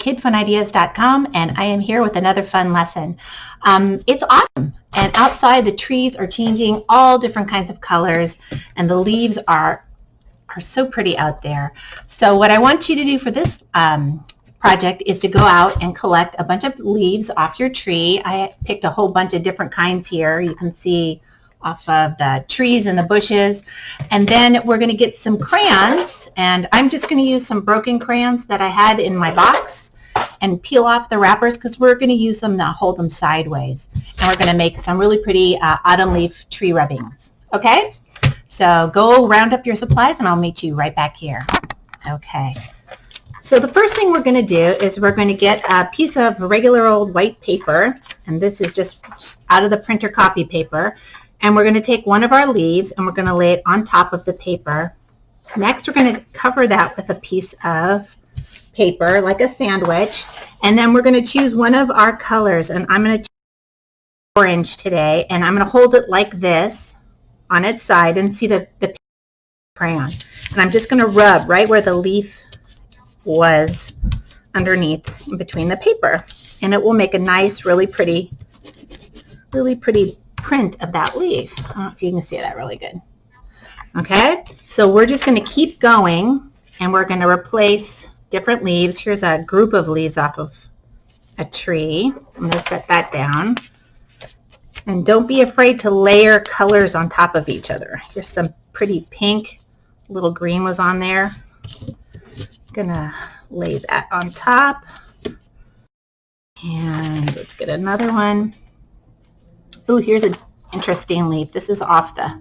kidfunideas.com, and I am here with another fun lesson. It's autumn, and outside the trees are changing all different kinds of colors, and the leaves are so pretty out there. So what I want you to do for this project is to go out and collect a bunch of leaves off your tree. I picked a whole bunch of different kinds here. You can see off of the trees and the bushes. And then we're going to get some crayons, and I'm just going to use some broken crayons that I had in my box and peel off the wrappers because we're going to use them to hold them sideways. And we're going to make some really pretty autumn leaf tree rubbings. Okay? So go round up your supplies and I'll meet you right back here. Okay. So the first thing we're going to do is we're going to get a piece of regular old white paper, and this is just out of the printer copy paper. And we're going to take one of our leaves and we're going to lay it on top of the paper. Next, we're going to cover that with a piece of paper, like a sandwich. And then we're going to choose one of our colors. And I'm going to choose orange today. And I'm going to hold it like this on its side and see the crayon. And I'm just going to rub right where the leaf was underneath in between the paper. And it will make a nice, really pretty print of that leaf. I don't know if you can see that really good. Okay, so we're just going to keep going and we're going to replace different leaves. Here's a group of leaves off of a tree. I'm going to set that down. And don't be afraid to layer colors on top of each other. Here's some pretty pink. A little green was on there. I'm going to lay that on top. And let's get another one. Oh, here's an interesting leaf. This is off the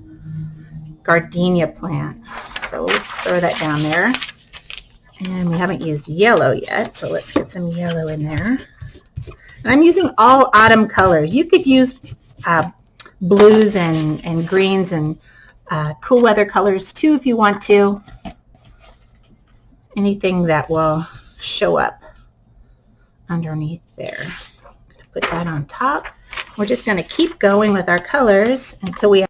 gardenia plant. So let's throw that down there. And we haven't used yellow yet, so let's get some yellow in there. And I'm using all autumn colors. You could use blues and greens and cool weather colors too if you want to. Anything that will show up underneath there. I'm going to put that on top. We're just going to keep going with our colors until we have.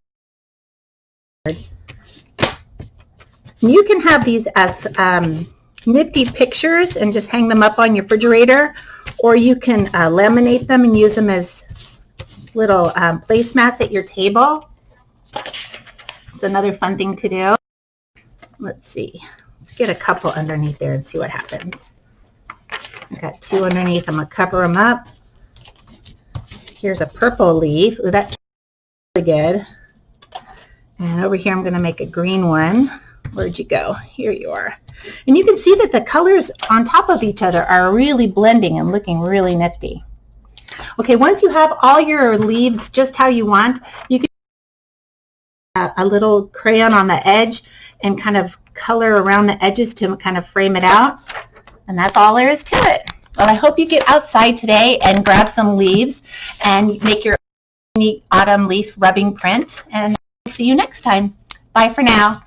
You can have these as nifty pictures and just hang them up on your refrigerator, or you can laminate them and use them as little placemats at your table. It's another fun thing to do. Let's see. Let's get a couple underneath there and see what happens. I've got two underneath. I'm going to cover them up. Here's a purple leaf. Ooh, that's really good. And over here I'm going to make a green one. Where'd you go? Here you are. And you can see that the colors on top of each other are really blending and looking really nifty. Okay, once you have all your leaves just how you want, you can a little crayon on the edge and kind of color around the edges to kind of frame it out. And that's all there is to it. Well, I hope you get outside today and grab some leaves and make your neat autumn leaf rubbing print. And I'll see you next time. Bye for now.